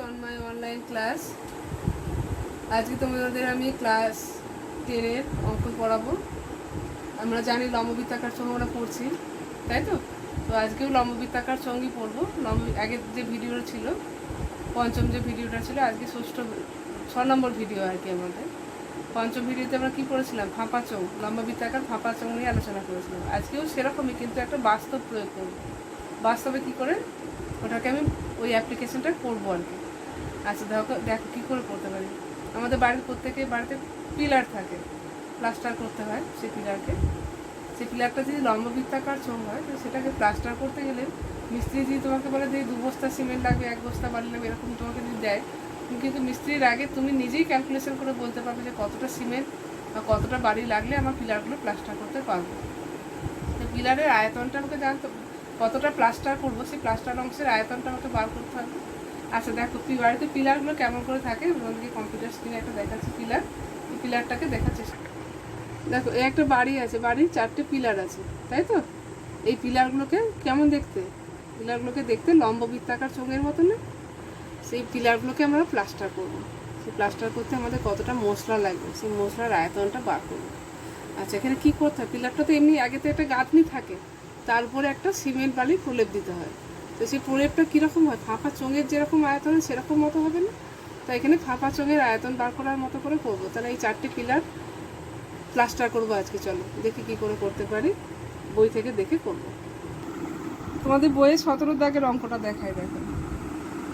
on my online class. আজকে তোমাদের আমি ক্লাস 10 অঙ্ক পড়াবো। আমরা জানি লম্ববৃত্তাকার ছং আমরা পড়ছি, তাই তো? তো আজকেও লম্ববৃত্তাকার ছংই পড়বো। আগের যে ভিডিওটা ছিল, পঞ্চম যে ভিডিওটা ছিল, আজকে 6 নম্বর ভিডিও আর কি। আমাদের পঞ্চম ভিডিওতে আমরা কী করেছিলাম? ফাঁপা চোঙ, লম্ববৃত্তাকার ফাঁপা চোঙ নিয়ে আলোচনা করেছিলাম। আজকেও সেরকমই, কিন্তু একটা বাস্তব প্রয়োগ করবো। বাস্তবে কী করে ওটাকে আমি ওই অ্যাপ্লিকেশনটা করবো আর কি। আচ্ছা, দেখো কী করে করতে পারি। আমাদের বাড়ির প্রত্যেকের বাড়িতে পিলার থাকে, প্লাস্টার করতে হয় সেই পিলারটা যদি লম্ববৃত্তাকার চোঙ হয়, তো সেটাকে প্লাস্টার করতে গেলে মিস্ত্রি যদি তোমাকে বলে যে 2 বস্তা সিমেন্ট লাগবে, 1 বস্তা বালি লাগবে, এরকম তোমাকে যদি দেয়, কিন্তু মিস্ত্রির আগে তুমি নিজেই ক্যালকুলেশন করে বলতে পারবে যে কতটা সিমেন্ট বা কতটা বালি লাগলে আমার পিলারগুলো প্লাস্টার করতে পারবো। তো পিলারের আয়তনটা আমাকে জানতে, কতটা প্লাস্টার করবো সেই প্লাস্টার অংশের আয়তনটা আমাকে বার করতে হবে। আচ্ছা দেখো, বাড়িতে পিলারগুলো কেমন করে থাকে, আমাদেরকে কম্পিউটার স্ক্রিনে একটা দেখাচ্ছি পিলার। এই পিলারটাকে দেখার চেষ্টা দেখো। এই একটা বাড়ি আছে, বাড়ির 4টে পিলার আছে, তাই তো? এই পিলারগুলোকে কেমন দেখতে? পিলারগুলোকে দেখতে লম্ববৃত্তাকার চোঙের মতো না? সেই পিলারগুলোকে আমরা প্লাস্টার করবো। সেই প্লাস্টার করতে আমাদের কতটা মশলা লাগবে, সেই মশলার আয়তনটা বার করবো। আচ্ছা, এখানে কী করতে হয়? পিলারটা তো এমনি আগে তো একটা গাঁথনি থাকে, তার উপরে একটা সিমেন্ট বালি প্রলেপ দিতে হয়। তো সেই প্রলেপটা কীরকম হয়? ফাঁপা চোঙের যেরকম আয়তন হয় সেরকম মতো হবে না? তো এখানে ফাঁপা চোঙের আয়তন বার করার মতো করে করবো। তাহলে এই 4টে পিলার প্লাস্টার করবো আজকে। চলো দেখি কী করে করতে পারি, বই থেকে দেখে করবো। তোমাদের বইয়ে 17 দাগের অঙ্কটা দেখায়। দেখো,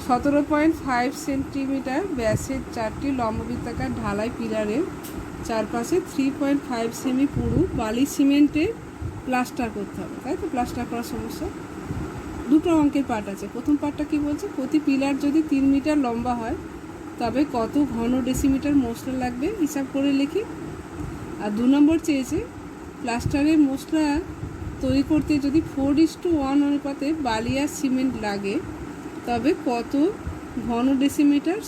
17.5 সেন্টিমিটার ব্যাসের 4টি লম্ববৃত্তাকার ঢালাই পিলারের চারপাশে 3.5 সেমি পুরু বালি সিমেন্টে প্লাস্টার করতে হবে, তাই তো? প্লাস্টার করার সমস্যা। দুটো অঙ্কের পার্ট আছে। প্রথম পার্টটা কি বলছে? প্রতি পিলার যদি 3 মিটার লম্বা হয় তবে কত ঘন ডেসিমিটার মশলা লাগবে হিসাব করে লিখি। আর 2 নম্বর চেয়েছে প্লাস্টারের মশলা তৈরি করতে যদি 4:1 অনুপাতে বালি আর সিমেন্ট লাগে তবে কত ঘন ডেসিমিটার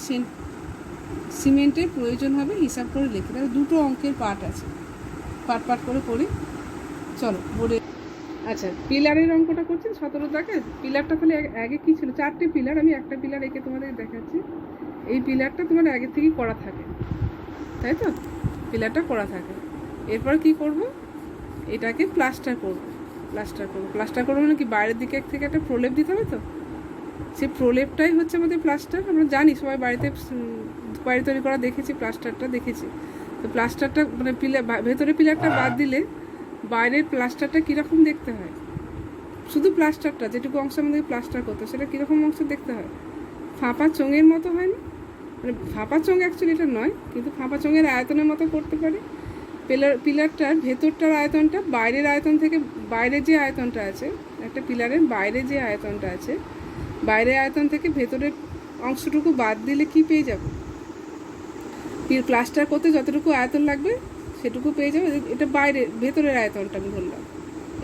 সিমেন্টের প্রয়োজন হবে হিসাব করে লিখি। তাহলে দুটো অঙ্কের পার্ট আছে, পার্ট করে করি। চলো বোর্ডে। আচ্ছা, পিলারের অঙ্কটা করছেন 17 দাগে। পিলারটা তাহলে আগে কী ছিল? 4টে পিলার, আমি একটা পিলার এঁকে তোমাদের দেখাচ্ছি। এই পিলারটা তোমার আগে থেকেই করা থাকে, তাই তো? পিলারটা করা থাকে। এরপর কি করব? এটাকে প্লাস্টার করব। প্লাস্টার করবো মানে কি? বাইরের দিকে থেকে একটা প্রলেপ দিতে হবে। তো সেই প্রলেপটাই হচ্ছে আমাদের প্লাস্টার। আমরা জানি, সবাই বাড়িতে বাড়ি তৈরি করা দেখেছি, প্লাস্টারটা দেখেছি। তো প্লাস্টারটা মানে ভেতরে পিলারটা বাদ দিলে বাইরের প্লাস্টারটা কীরকম দেখতে হয়? শুধু প্লাস্টারটা যেটুকু অংশ আমাদের প্লাস্টার করতে, সেটা কীরকম অংশ দেখতে হয়? ফাঁপা চোঙের মতো হয় না? মানে ফাঁপা চোঙ অ্যাকচুয়ালি এটা নয়, কিন্তু ফাঁপা চোঙের আয়তনের মতো করতে পারে। পিলারটার ভেতরটার আয়তনটা বাইরের আয়তন থেকে, বাইরের যে আয়তনটা আছে একটা পিলারের বাইরে যে আয়তনটা আছে, বাইরের আয়তন থেকে ভেতরের অংশটুকু বাদ দিলে কি পেয়ে যাব? প্লাস্টার করতে যতটুকু আয়তন লাগবে সেটুকু পেয়ে যাবে। এটা ভেতরের আয়তনটা আমি বললাম।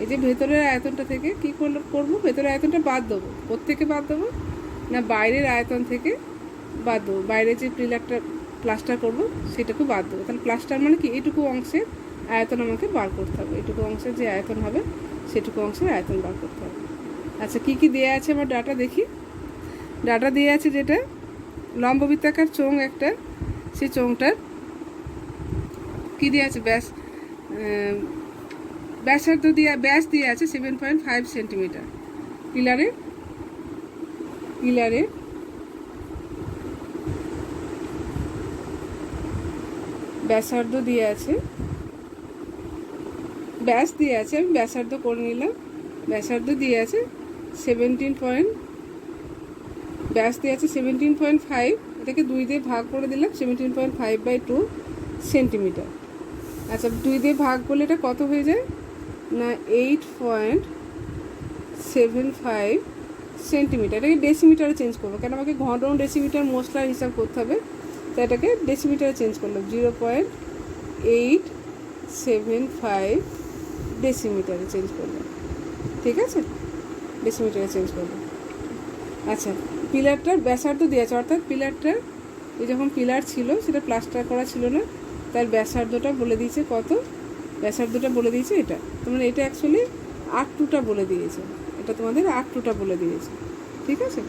এই যে ভেতরের আয়তনটা থেকে কী করবো? ভেতরের আয়তনটা বাদ দেবো। কোত্থেকে বাদ দেবো? না, বাইরের আয়তন থেকে বাদ দেবো। বাইরে যে পিলারটা প্লাস্টার করবো সেটুকু বাদ দেবো। তাহলে প্লাস্টার মানে কি? এইটুকু অংশের আয়তন আমাকে বার করতে হবে। এইটুকু অংশের যে আয়তন হবে সেটুকু অংশের আয়তন বার করতে হবে। আচ্ছা, কী কী দেওয়া আছে আমার ডাটা দেখি। ডাটা দিয়ে আছে যেটা লম্ববৃত্তাকার চোঙ একটা, সেই চোঙটার কী দিয়ে আছে? ব্যাসার্ধ ব্যাস দিয়ে আছে 7.5 সেন্টিমিটার। পিলারের ব্যাসার্ধ দিয়ে আছে, ব্যাস দিয়ে আছে, আমি ব্যাসার্ধ করে নিলাম। ব্যাসার্ধ দিয়ে আছে 17. ব্যাস দিয়ে আছে 17.5, এটাকে 2 দিয়ে ভাগ করে দিলাম। 17.5/2 সেন্টিমিটার। আচ্ছা, 2 দিয়ে ভাগ করলে এটা কত হয়ে যায়? না, 8.75 সেন্টিমিটার। এটাকে ডেসিমিটারে চেঞ্জ করবো, কেন আমাকে ঘন ডেসিমিটার মশলার হিসাব করতে হবে। তো এটাকে ডেসিমিটারে চেঞ্জ করলাম। 0.875 ডেসিমিটারে চেঞ্জ করলাম, ঠিক আছে? ডেসিমিটারে চেঞ্জ করলাম। আচ্ছা, পিলারটার ব্যাসার্ধ দিয়ে আছে, অর্থাৎ পিলারটার এই যখন পিলার ছিল সেটা প্লাস্টার করা ছিল না, তার ব্যাসার্ধটা বলে দিয়েছে কত? ব্যাসার্ধটা বলে দিয়েছে এটা। তোমরা এটা অ্যাকচুয়ালি 8.2টা বলে দিয়েছে, এটা তোমাদের 8.2টা বলে দিয়েছে, ঠিক আছে?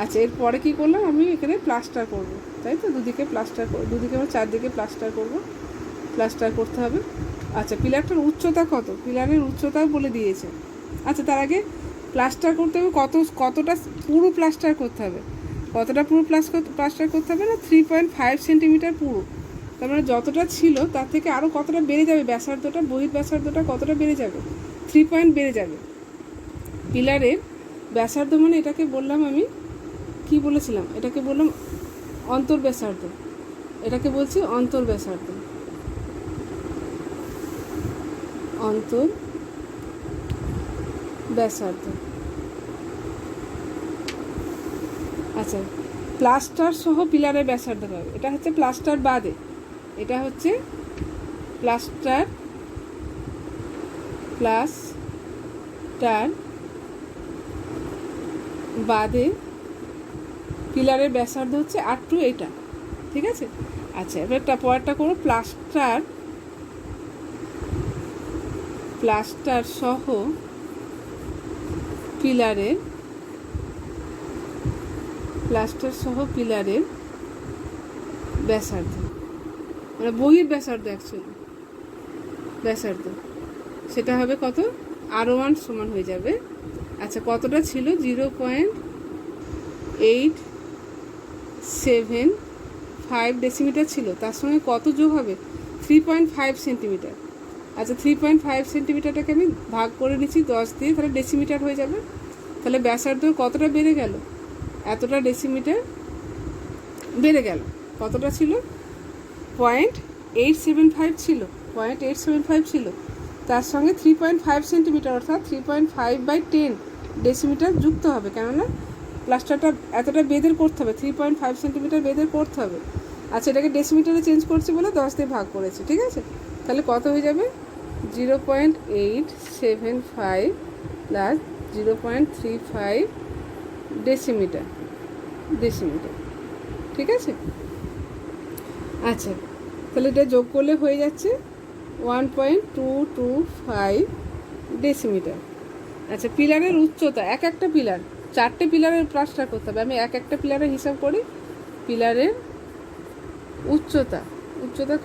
আচ্ছা, এরপরে কী করলাম, আমি এখানে প্লাস্টার করব, তাই তো? দুদিকে প্লাস্টার, দুদিকে আমার চারদিকে প্লাস্টার করব, প্লাস্টার করতে হবে। আচ্ছা, পিলারটার উচ্চতা কত? পিলারের উচ্চতাও বলে দিয়েছে। আচ্ছা, তার আগে প্লাস্টার করতে হবে কতটা পুরো প্লাস্টার করতে হবে, কতটা পুরো প্লাস্টার করতে হবে না, 3.5 সেন্টিমিটার পুরো। তার মানে যতটা ছিল তার থেকে আরও কতটা বেড়ে যাবে ব্যাসার্ধটা, বহির ব্যাসার্ধটা কতটা বেড়ে যাবে, 3 পয়েন্ট বেড়ে যাবে। পিলারের ব্যাসার্ধ মানে এটাকে বললাম আমি, কি বলেছিলাম, এটাকে বললাম অন্তর ব্যাসার্ধ, এটাকে বলছি অন্তর ব্যাসার্ধ, অন্তর ব্যাসার্ধ। আচ্ছা, প্লাস্টার সহ পিলারের ব্যাসার্ধ পাবে, এটা হচ্ছে প্লাস্টার বাদে, এটা হচ্ছে প্লাস্টার বাদে পিলারের ব্যাসার্ধ হচ্ছে 8 টু এটা, ঠিক আছে? আচ্ছা, এবার পরেরটা করো, প্লাস্টার সহ পিলারের ব্যাসার্ধ, মানে বহির ব্যাসার্ধ, অ্যাকচুয়ালি ব্যাসার্ধ, সেটা হবে কত, R1 সমান হয়ে যাবে। আচ্ছা, কতটা ছিল, 0.875 ডেসিমিটার ছিল, তার সঙ্গে কত যোগ হবে, 3.5 সেন্টিমিটার। আচ্ছা, 3.5 সেন্টিমিটারটাকে আমি ভাগ করে নিচ্ছি 10 দিয়ে, তাহলে ডেসিমিটার হয়ে যাবে। তাহলে ব্যাসার্ধ কতটা বেড়ে গেল, এতটা ডেসিমিটার বেড়ে গেল। কতটা ছিল, 0.875 ছিল, 0.875 ছিল, তার সঙ্গে 3.5 সেন্টিমিটার অর্থাৎ 3.5/10 ডেসিমিটার যুক্ত হবে, কেননা প্লাস্টারটা এতটা বেদের করতে হবে, 3.5 সেন্টিমিটার বেদের করতে হবে। আচ্ছা, এটাকে ডেসিমিটারে চেঞ্জ করছি বলে 10 দিয়ে ভাগ করেছি, ঠিক আছে? তাহলে কত হয়ে যাবে, 0.875 প্লাস 0.35 ডেসিমিটার, ঠিক আছে? আচ্ছা, তাহলে এটা যোগ করলে হয়ে যাচ্ছে 1.225 ডেসিমিটার। আচ্ছা, পিলারের উচ্চতা, একটা পিলার, 4টে পিলারের প্লাস্টার করতে হবে, আমি একটা পিলারের হিসাব করি। পিলারের উচ্চতা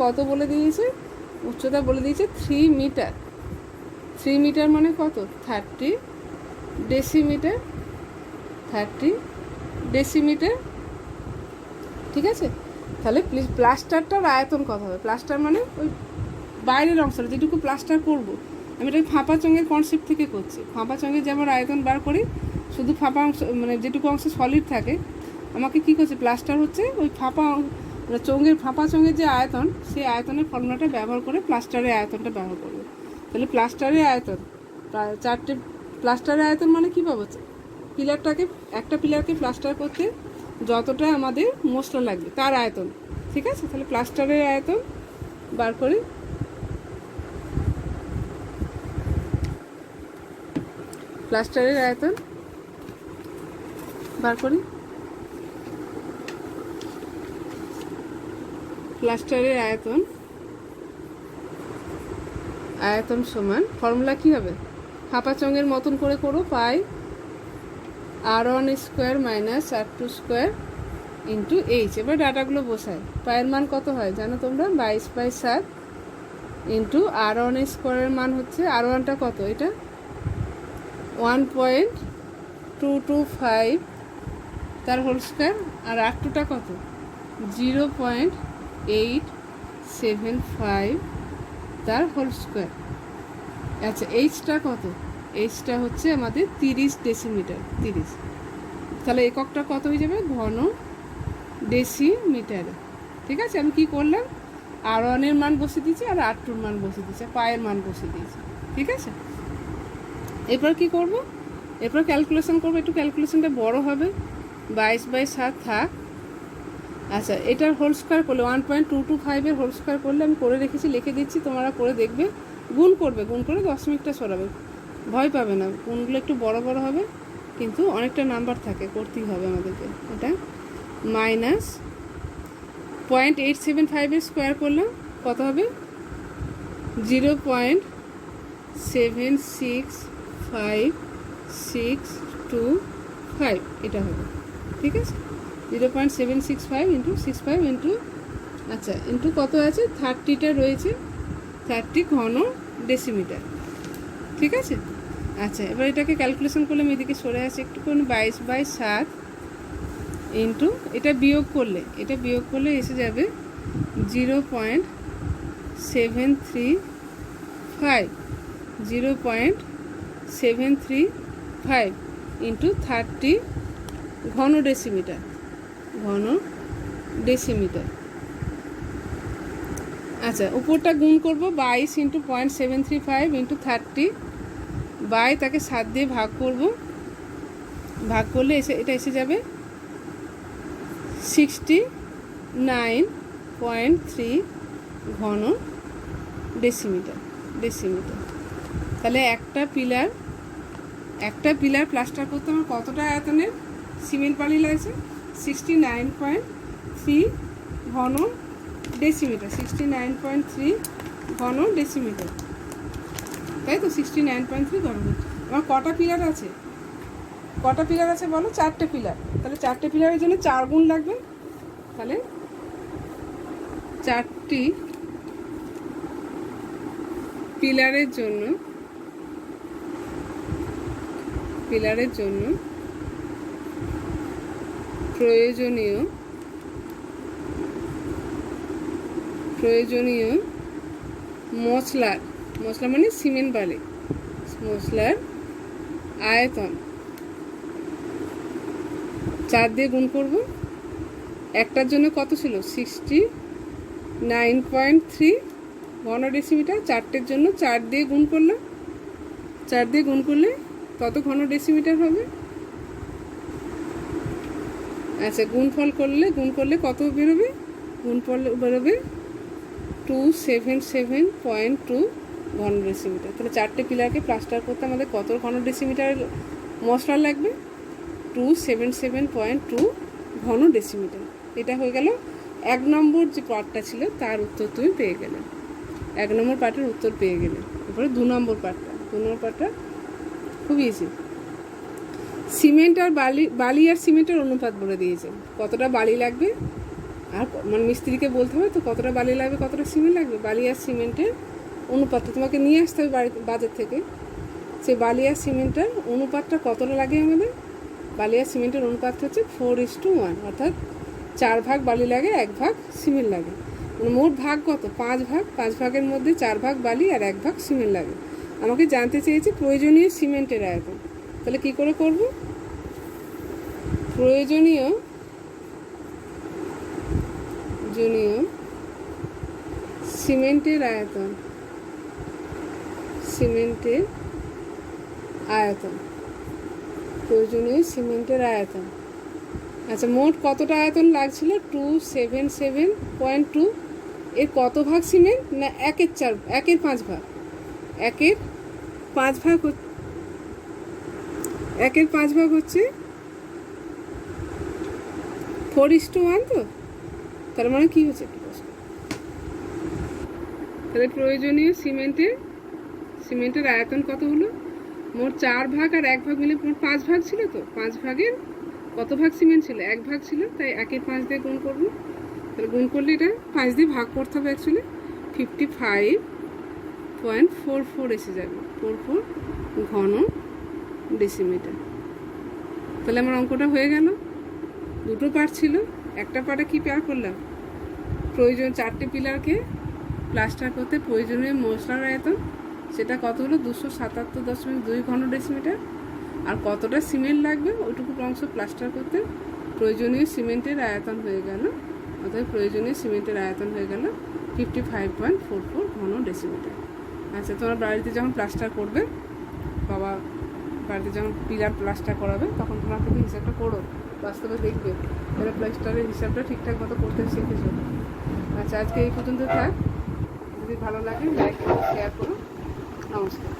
কত বলে দিয়েছে, উচ্চতা বলে দিয়েছে 3 মিটার। 3 মিটার মানে কত, 30 ডেসিমিটার, ঠিক আছে? তাহলে প্লাস্টারটার আয়তন কত হবে, প্লাস্টার মানে ওই বাইরের অংশটা যেটুকু প্লাস্টার করব, আমি এটা ফাঁপা চঙের কনসেপ্ট থেকে করছি। ফাঁপা চঙের যেমন আয়তন বার করি, শুধু ফাঁপা অংশ মানে যেটুকু অংশ সলিড থাকে, আমাকে কী করছে, প্লাস্টার হচ্ছে ওই ফাঁপা মানে ফাঁপা চঙের যে আয়তন, সেই আয়তনের ফর্মুলাটা ব্যবহার করে প্লাস্টারের আয়তনটা ব্যবহার করবে। তাহলে প্লাস্টারের আয়তন, 4টে প্লাস্টারের আয়তন মানে কী পাবো, একটা পিলারকে প্লাস্টার করতে যতটা আমাদের মশলা লাগবে তার আয়তন, ঠিক আছে? তাহলে প্লাস্টারের আয়তন বার করি, প্লাস্টারের আয়তন সমান ফর্মুলা কী হবে, ফাঁপা চঙের মতন করে করো, পাই R1 square minus R2 square into H. এবার ডাটাগুলো বসায়, পায়ের মান কত হয় জানো তোমরা, 22/7 ইন্টু R1 স্কোয়ারের মান হচ্ছে, R1টা কত, এটা 1.225 তার হোল স্কোয়ার, আর R2টা কত, 0.875 তার হোল স্কোয়ার। আচ্ছা, এইচটা কত, এইচটা হচ্ছে আমাদের 30 ডেসিমিটার, 30। তাহলে এককটা কত হয়ে যাবে, ঘন ডেসিমিটারে, ঠিক আছে? আমি কি করলাম, R1-এর মান বসিয়ে দিয়েছি আর R2-র মান বসিয়ে দিয়েছি, পায়ের মান বসিয়ে দিয়েছি, ঠিক আছে? এরপর কি করব, এরপর ক্যালকুলেশন করবো, একটু ক্যালকুলেশনটা বড় হবে, 22/7 থাক। আচ্ছা, এটার হোল স্কোয়ার করলে 1.225-এর হোল স্কোয়ার করলে, আমি করে রেখেছি, লিখে দিচ্ছি, তোমরা করে দেখবে, গুণ করে দশমিকটা সরাবে, ভয় পাবে না, গুণগুলো একটু বড় হবে, কিন্তু অনেকটা নাম্বার থাকে, করতেই হবে আমাদেরকে। এটা মাইনাস 0.875-এর স্কোয়ার করলাম কত হবে, 0.76525 এটা হবে, ঠিক আছে, 0.765 ইন্টু 65 ইন্টু আচ্ছা ইন্টু কত আছে 30টা রয়েছে, 30 ঘন ডেসিমিটার। ঠিক আছে, আচ্ছা এবার এটাকে ক্যালকুলেশন করলে আমি এদিকে সরে আসি একটুখানি, 22/7 ইন্টু এটা বিয়োগ করলে এসে যাবে 0.735 ইন্টু 30 ঘন ডেসিমিটার। আচ্ছা উপরটা গুণ করব 22 ইন্টু 0.735 ইন্টু 30 বাই তাকে 7 দিয়ে ভাগ করব, ভাগ করলে এটা এসে যাবে 69.3 ঘন ডেসিমিটার। তাহলে একটা পিলার প্লাস্টার করতে আমার কতটা আয়তনের সিমেন্ট বালি লাগছে? 69.3 ঘন ডেসিমিটার। 69.3 ঘন ডেসিমিটার, তাই তো? 69.3 ঘন। আমার কটা পিলার আছে বলো? 4টে পিলার। তাহলে 4টে পিলারের জন্য 4 গুণ লাগবে। তাহলে 4টি পিলারের জন্য প্রয়োজনীয় মশলা মানে সিমেন্ট বালি, মশলার আয়তন 4 দিয়ে গুণ করব। একটার জন্য কত ছিল? 69.3 ঘন ডেসিমিটার। 4টের জন্য 4 দিয়ে গুণ করলে কত ঘন ডেসিমিটার হবে? আচ্ছা গুণফল করলে কত বেরোবে? গুণফল বেরোবে 277.2 ঘন ডেসিমিটার। তাহলে 4টে পিলারকে প্লাস্টার করতে আমাদের কত ঘন ডেসিমিটার মশলা লাগবে? 277.2 ঘন ডেসিমিটার। এটা হয়ে গেল 1 নম্বর যে পার্টটা ছিল তার উত্তর তুমি পেয়ে গেলে। 1 নম্বর পার্টের উত্তর পেয়ে গেলে। এরপরে 2 নম্বর পার্টটা খুব ইজি। সিমেন্ট আর বালি আর সিমেন্টের অনুপাত বলে দিয়েছে, কতটা বালি লাগবে আর মানে মিস্ত্রিকে বলতে হবে তো কতটা বালি লাগবে কতটা সিমেন্ট লাগবে। বালি আর সিমেন্টের অনুপাতটা তোমাকে নিয়ে আসতে হবে বাজার থেকে। সেই বালি আর সিমেন্টের অনুপাতটা কতটা লাগে আমাদের? বালি আর সিমেন্টের অনুপাত হচ্ছে 4:1, অর্থাৎ 4 ভাগ বালি লাগে, 1 ভাগ সিমেন্ট লাগে। মানে মোট ভাগ কত? 5 ভাগ। 5 ভাগের মধ্যে 4 ভাগ বালি আর 1 ভাগ সিমেন্ট লাগে। আমাকে জানতে চেয়েছে প্রয়োজনীয় সিমেন্টের আয়তন। তাহলে কি করে করব? প্রয়োজনীয় সিমেন্টের আয়তন। প্রয়োজনীয় সিমেন্টের আয়তন। আচ্ছা মোট কতটা আয়তন লাগছিল? 277.2। এর কত ভাগ সিমেন্ট? না 1/4, 5 ভাগ। 5 ভাগ হচ্ছে 4:1 তো। তার মানে কি হচ্ছে? তাহলে প্রয়োজনীয় সিমেন্টের আয়তন কত হলো? মোট 4 ভাগ আর 1 ভাগ মিলে মোট 5 ভাগ ছিল তো। 5 ভাগের কত ভাগ সিমেন্ট ছিল? 1 ভাগ ছিল, তাই 1/5 দিয়ে গুণ করবো। তাহলে গুণ করলে এটা 5 দিয়ে ভাগ করতে হবে অ্যাকচুয়ালি। 55.44 এসে যাবে, 44 ঘন ডেসিমিটার। তাহলে আমার অঙ্কটা হয়ে গেল। 2টো পার্ট ছিল, একটা পার্টে কি পেয়ার করলাম? 4টে পিলারকে প্লাস্টার করতে প্রয়োজনীয় মশলার আয়তন, সেটা কত হলো? 277.2 ঘন ডেসিমিটার। আর কতটা সিমেন্ট লাগবে ওইটুকু অংশ প্লাস্টার করতে প্রয়োজনীয় সিমেন্টের আয়তন হয়ে গেল। অর্থাৎ প্রয়োজনীয় সিমেন্টের আয়তন হয়ে গেল 55.44 ঘন ডেসিমিটার। আচ্ছা তোমরা বাড়িতে যখন প্লাস্টার করবে, বাড়িতে যখন পিলার প্লাস্টার করাবে, তখন তোমরা কিন্তু হিসাবটা করো, বাস্তবে দেখবে এরা প্লাস্টারের হিসাবটা ঠিকঠাক মতো করতে শিখেছো। আচ্ছা আজকে এই পর্যন্ত থাক। যদি ভালো লাগে লাইক করো, শেয়ার করো। নমস্কার।